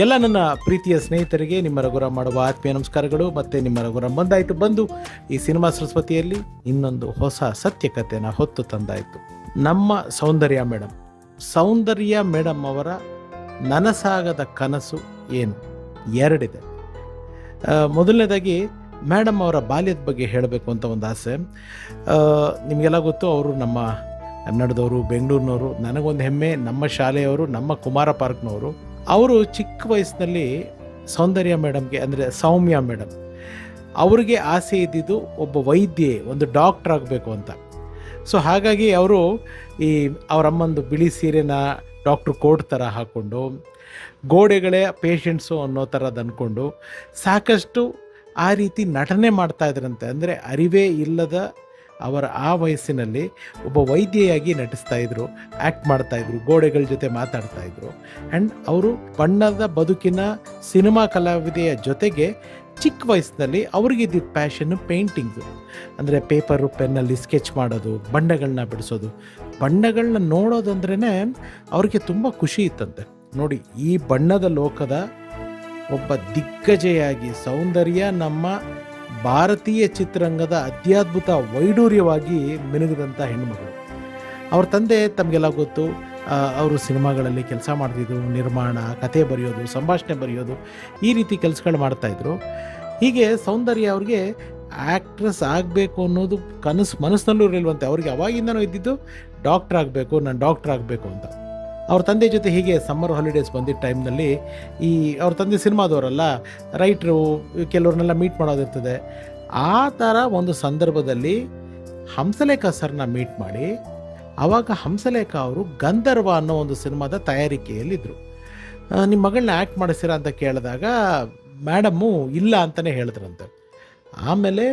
ಎಲ್ಲ ನನ್ನ ಪ್ರೀತಿಯ ಸ್ನೇಹಿತರಿಗೆ ನಿಮ್ಮ ರಘುರಾಮ್ ಮಾಡುವ ಆತ್ಮೀಯ ನಮಸ್ಕಾರಗಳು. ಮತ್ತು ನಿಮ್ಮ ರಘುರಾಮ್ ಬಂದು ಈ ಸಿನಿಮಾ ಸರಸ್ವತಿಯಲ್ಲಿ ಇನ್ನೊಂದು ಹೊಸ ಸತ್ಯ ಕಥೆನ ಹೊತ್ತು ತಂದಾಯಿತು. ನಮ್ಮ ಸೌಂದರ್ಯ ಮೇಡಮ್ ಅವರ ನನಸಾಗದ ಕನಸು ಏನು? ಎರಡಿದೆ. ಮೊದಲನೇದಾಗಿ ಮೇಡಮ್ ಅವರ ಬಾಲ್ಯದ ಬಗ್ಗೆ ಹೇಳಬೇಕು ಅಂತ ಒಂದು ಆಸೆ. ನಿಮಗೆಲ್ಲ ಗೊತ್ತು, ಅವರು ನಮ್ಮ ಕನ್ನಡದವರು, ಬೆಂಗಳೂರಿನವರು. ನನಗೊಂದು ಹೆಮ್ಮೆ, ನಮ್ಮ ಶಾಲೆಯವರು, ನಮ್ಮ ಕುಮಾರ ಪಾರ್ಕ್ನವರು. ಅವರು ಚಿಕ್ಕ ವಯಸ್ಸಿನಲ್ಲಿ ಸೌಂದರ್ಯ ಮೇಡಮ್ಗೆ, ಅಂದರೆ ಸೌಮ್ಯ ಮೇಡಮ್ ಅವ್ರಿಗೆ ಆಸೆ ಇದ್ದಿದ್ದು ಒಬ್ಬ ವೈದ್ಯೆ, ಒಂದು ಡಾಕ್ಟ್ರ್ ಆಗಬೇಕು ಅಂತ. ಸೊ ಹಾಗಾಗಿ ಅವರು ಅವರಮ್ಮಂದು ಬಿಳಿ ಸೀರೆನ ಡಾಕ್ಟ್ರ್ ಕೋಟ್ ಥರ ಹಾಕ್ಕೊಂಡು, ಗೋಡೆಗಳೇ ಪೇಷಂಟ್ಸು ಅನ್ನೋ ಥರದ್ದು ಅಂದ್ಕೊಂಡು ಸಾಕಷ್ಟು ಆ ರೀತಿ ನಟನೆ ಮಾಡ್ತಾಯಿದ್ರಂತೆ. ಅಂದರೆ ಅರಿವೇ ಇಲ್ಲದ ಅವರ ಆ ವಯಸ್ಸಿನಲ್ಲಿ ಒಬ್ಬ ವೈದ್ಯೆಯಾಗಿ ನಟಿಸ್ತಾಯಿದ್ರು, ಆ್ಯಕ್ಟ್ ಮಾಡ್ತಾಯಿದ್ರು, ಗೋಡೆಗಳ ಜೊತೆ ಮಾತಾಡ್ತಾಯಿದ್ರು. ಆ್ಯಂಡ್ ಅವರು ಬಣ್ಣದ ಬದುಕಿನ ಸಿನಿಮಾ ಕಲಾವಿದೆಯ ಜೊತೆಗೆ ಚಿಕ್ಕ ವಯಸ್ಸಿನಲ್ಲಿ ಅವ್ರಿಗಿದ್ದಿದ್ದ ಪ್ಯಾಷನ್ನು ಪೇಂಟಿಂಗ್ಸು. ಅಂದರೆ ಪೇಪರು ಪೆನ್ನಲ್ಲಿ ಸ್ಕೆಚ್ ಮಾಡೋದು, ಬಣ್ಣಗಳನ್ನ ಬಿಡಿಸೋದು. ಬಣ್ಣಗಳನ್ನ ನೋಡೋದಂದ್ರೇ ಅವ್ರಿಗೆ ತುಂಬ ಖುಷಿ ಇತ್ತಂತೆ. ನೋಡಿ, ಈ ಬಣ್ಣದ ಲೋಕದ ಒಬ್ಬ ದಿಗ್ಗಜೆಯಾಗಿ ಸೌಂದರ್ಯ ನಮ್ಮ ಭಾರತೀಯ ಚಿತ್ರರಂಗದ ಅತ್ಯದ್ಭುತ ವೈಡೂರ್ಯವಾಗಿ ಮಿನುಗಿದಂಥ ಹೆಣ್ಣುಮಗಳು. ಅವ್ರ ತಂದೆ ತಮಗೆಲ್ಲ ಗೊತ್ತು, ಅವರು ಸಿನಿಮಾಗಳಲ್ಲಿ ಕೆಲಸ ಮಾಡ್ತಿದ್ರು, ನಿರ್ಮಾಣ, ಕತೆ ಬರೆಯೋದು, ಸಂಭಾಷಣೆ ಬರೆಯೋದು, ಈ ರೀತಿ ಕೆಲಸಗಳು ಮಾಡ್ತಾಯಿದ್ರು. ಹೀಗೆ ಸೌಂದರ್ಯ ಅವ್ರಿಗೆ ಆ್ಯಕ್ಟ್ರೆಸ್ ಆಗಬೇಕು ಅನ್ನೋದು ಕನಸು ಮನಸ್ಸಿನಲ್ಲೂ ಇರಲಿಲ್ವಂತೆ. ಅವ್ರಿಗೆ ಅವಾಗಿಂದನೂ ಇದ್ದಿದ್ದು ಡಾಕ್ಟ್ರ್ ಆಗಬೇಕು, ನಾನು ಡಾಕ್ಟ್ರ್ ಆಗಬೇಕು ಅಂತ. ಅವ್ರ ತಂದೆ ಜೊತೆ ಹೀಗೆ ಸಮ್ಮರ್ ಹಾಲಿಡೇಸ್ ಬಂದಿದ್ದ ಟೈಮ್ನಲ್ಲಿ ಅವ್ರ ತಂದೆ ಸಿನಿಮಾದವರಲ್ಲ, ರೈಟ್ರು, ಕೆಲವ್ರನ್ನೆಲ್ಲ ಮೀಟ್ ಮಾಡೋದಿರ್ತದೆ. ಆ ಥರ ಒಂದು ಸಂದರ್ಭದಲ್ಲಿ ಹಂಸಲೇಖ ಸರ್ನ ಮೀಟ್ ಮಾಡಿ, ಆವಾಗ ಹಂಸಲೇಖ ಅವರು ಗಂಧರ್ವ ಅನ್ನೋ ಒಂದು ಸಿನಿಮಾದ ತಯಾರಿಕೆಯಲ್ಲಿದ್ದರು. ನಿಮ್ಮ ಮಗಳನ್ನ ಆ್ಯಕ್ಟ್ ಮಾಡಿಸ್ತೀರಾ ಅಂತ ಕೇಳಿದಾಗ ಮೇಡಮ್ಮು ಇಲ್ಲ ಅಂತಲೇ ಹೇಳಿದ್ರಂತೆ. ಆಮೇಲೆ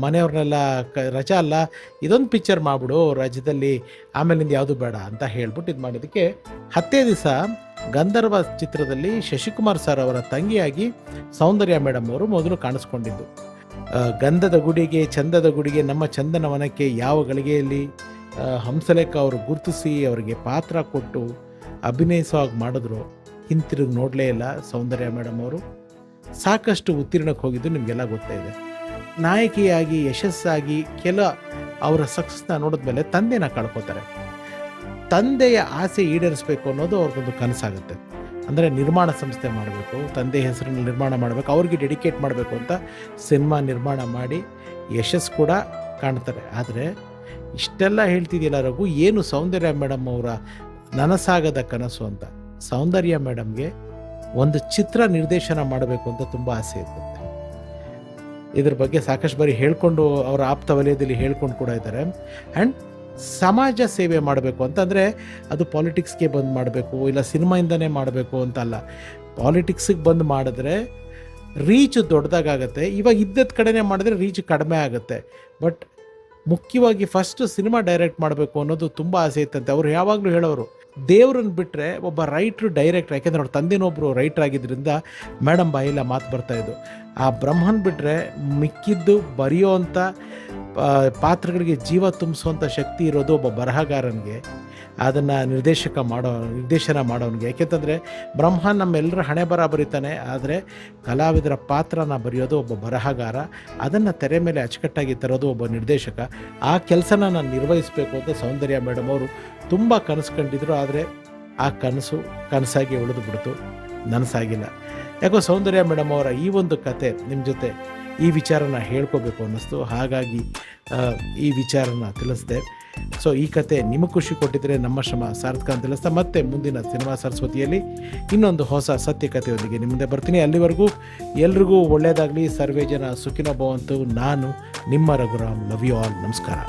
ಮನೆಯವ್ರನ್ನೆಲ್ಲ ರಜಾ ಅಲ್ಲ, ಇದೊಂದು ಪಿಕ್ಚರ್ ಮಾಡಿಬಿಡು ರಾಜ್ಯದಲ್ಲಿ, ಆಮೇಲಿಂದ ಯಾವುದು ಬೇಡ ಅಂತ ಹೇಳ್ಬಿಟ್ಟು ಇದು ಮಾಡಿದ್ದಕ್ಕೆ 10 ದಿವಸ ಗಂಧರ್ವ ಚಿತ್ರದಲ್ಲಿ ಶಶಿಕುಮಾರ್ ಸರ್ ಅವರ ತಂಗಿಯಾಗಿ ಸೌಂದರ್ಯ ಮೇಡಮ್ ಅವರು ಮೊದಲು ಕಾಣಿಸ್ಕೊಂಡಿದ್ದು. ಗಂಧದ ಗುಡಿಗೆ, ಚಂದದ ಗುಡಿಗೆ, ನಮ್ಮ ಚಂದನವನಕ್ಕೆ ಯಾವ ಗಳಿಗೆಯಲ್ಲಿ ಹಂಸಲೇಖ ಅವರು ಗುರುತಿಸಿ ಅವರಿಗೆ ಪಾತ್ರ ಕೊಟ್ಟು ಅಭಿನಯಿಸುವಾಗ ಮಾಡಿದ್ರು. ಹಿಂತಿರುಗಿ ನೋಡಲೇ ಇಲ್ಲ ಸೌಂದರ್ಯ ಮೇಡಮ್ ಅವರು. ಸಾಕಷ್ಟು ಉತ್ತೀರ್ಣಕ್ಕೆ ಹೋಗಿದ್ದು ನಿಮಗೆಲ್ಲ ಗೊತ್ತಾಯಿದೆ. ನಾಯಕಿಯಾಗಿ ಯಶಸ್ಸಾಗಿ ಅವರ ಸಕ್ಸಸ್ನ ನೋಡಿದ್ಮೇಲೆ ತಂದೆನ ಕಳ್ಕೊತಾರೆ. ತಂದೆಯ ಆಸೆ ಈಡೇರಿಸಬೇಕು ಅನ್ನೋದು ಅವ್ರಿಗೊಂದು ಕನಸಾಗುತ್ತೆ. ಅಂದರೆ ನಿರ್ಮಾಣ ಸಂಸ್ಥೆ ಮಾಡಬೇಕು, ತಂದೆ ಹೆಸರನ್ನು ನಿರ್ಮಾಣ ಮಾಡಬೇಕು, ಅವ್ರಿಗೆ ಡೆಡಿಕೇಟ್ ಮಾಡಬೇಕು ಅಂತ ಸಿನಿಮಾ ನಿರ್ಮಾಣ ಮಾಡಿ ಯಶಸ್ಸು ಕೂಡ ಕಾಣ್ತಾರೆ. ಆದರೆ ಇಷ್ಟೆಲ್ಲ ಹೇಳ್ತಿದ್ದಿಲ್ಲ ರಘು, ಏನು ಸೌಂದರ್ಯ ಮೇಡಮ್ ಅವರ ನನಸಾಗದ ಕನಸು ಅಂತ. ಸೌಂದರ್ಯ ಮೇಡಮ್ಗೆ ಒಂದು ಚಿತ್ರ ನಿರ್ದೇಶನ ಮಾಡಬೇಕು ಅಂತ ತುಂಬ ಆಸೆ ಇರ್ತದೆ. ಇದ್ರ ಬಗ್ಗೆ ಸಾಕಷ್ಟು ಬಾರಿ ಹೇಳ್ಕೊಂಡು, ಅವರ ಆಪ್ತ ವಲಯದಲ್ಲಿ ಹೇಳ್ಕೊಂಡು ಕೂಡ ಇದ್ದಾರೆ. ಆ್ಯಂಡ್ ಸಮಾಜ ಸೇವೆ ಮಾಡಬೇಕು ಅಂತಂದರೆ ಅದು ಪಾಲಿಟಿಕ್ಸ್ಗೆ ಬಂದು ಮಾಡಬೇಕು, ಇಲ್ಲ ಸಿನಿಮಾಯಿಂದನೇ ಮಾಡಬೇಕು ಅಂತಲ್ಲ. ಪಾಲಿಟಿಕ್ಸಿಗೆ ಬಂದು ಮಾಡಿದ್ರೆ ರೀಚ್ ದೊಡ್ಡದಾಗತ್ತೆ. ಇವಾಗ ಇದ್ದದ ಕಡೆನೇ ಮಾಡಿದ್ರೆ ರೀಚ್ ಕಡಿಮೆ ಆಗುತ್ತೆ. ಬಟ್ ಮುಖ್ಯವಾಗಿ ಫಸ್ಟ್ ಸಿನಿಮಾ ಡೈರೆಕ್ಟ್ ಮಾಡಬೇಕು ಅನ್ನೋದು ತುಂಬ ಆಸೆ ಇತ್ತಂತೆ. ಅವ್ರು ಯಾವಾಗಲೂ ಹೇಳೋರು, ದೇವ್ರನ್ನ ಬಿಟ್ಟರೆ ಒಬ್ಬ ರೈಟ್ರು ಡೈರೆಕ್ಟ್ರ್, ಯಾಕೆಂದರೆ ಅವ್ರ ತಂದೆನೊಬ್ಬರು ರೈಟ್ರ್ ಆಗಿದ್ದರಿಂದ ಮೇಡಮ್ ಬಾಯಿಲ್ಲ ಮಾತು ಬರ್ತಾಯಿದ್ದು. ಆ ಬ್ರಹ್ಮನ್ ಬಿಟ್ಟರೆ ಮಿಕ್ಕಿದ್ದು ಬರೆಯೋ ಅಂಥ ಪಾತ್ರಗಳಿಗೆ ಜೀವ ತುಂಬಿಸೋವಂಥ ಶಕ್ತಿ ಇರೋದು ಒಬ್ಬ ಬರಹಗಾರನಿಗೆ, ಅದನ್ನು ನಿರ್ದೇಶನ ಮಾಡೋನಿಗೆ. ಯಾಕೆಂತಂದರೆ ಬ್ರಹ್ಮನ್ ನಮ್ಮೆಲ್ಲರ ಹಣೆ ಬರ ಬರೀತಾನೆ, ಆದರೆ ಕಲಾವಿದರ ಪಾತ್ರನ ಬರೆಯೋದು ಒಬ್ಬ ಬರಹಗಾರ. ಅದನ್ನು ತೆರೆ ಮೇಲೆ ಅಚ್ಚುಕಟ್ಟಾಗಿ ತರೋದು ಒಬ್ಬ ನಿರ್ದೇಶಕ. ಆ ಕೆಲಸನ ನಾನು ನಿರ್ವಹಿಸಬೇಕು ಅಂತ ಸೌಂದರ್ಯ ಮೇಡಮ್ ಅವರು ತುಂಬ ಕನಸು ಕಂಡಿದ್ರು. ಆದರೆ ಆ ಕನಸಾಗಿ ಉಳಿದು ಬಿಡ್ತು, ನನಸಾಗಿಲ್ಲ. ಯಾಕೋ ಸೌಂದರ್ಯ ಮೇಡಮ್ ಅವರ ಈ ಒಂದು ಕತೆ ನಿಮ್ಮ ಜೊತೆ ಈ ವಿಚಾರನ ಹೇಳ್ಕೋಬೇಕು ಅನ್ನಿಸ್ತು. ಹಾಗಾಗಿ ಈ ವಿಚಾರನ ತಿಳಿಸ್ದೆ. ಸೊ ಈ ಕತೆ ನಿಮಗೆ ಖುಷಿ ಕೊಟ್ಟಿದ್ದರೆ ನಮ್ಮ ಶ್ರಮ ಸಾರ್ಥಕ ಅಂತ ತಿಳಿಸ್ತಾ, ಮತ್ತೆ ಮುಂದಿನ ಸಿನಿಮಾ ಸರಸ್ವತಿಯಲ್ಲಿ ಇನ್ನೊಂದು ಹೊಸ ಸತ್ಯ ಕಥೆಯೊಂದಿಗೆ ನಿಮ್ಮ ಮುಂದೆ ಬರ್ತೀನಿ. ಅಲ್ಲಿವರೆಗೂ ಎಲ್ರಿಗೂ ಒಳ್ಳೆಯದಾಗಲಿ. ಸರ್ವೇ ಜನ ಸುಖಿನೋ ಭವಂತು. ನಾನು ನಿಮ್ಮ ರಘುರಾಮ್. Love you all. ನಮಸ್ಕಾರ.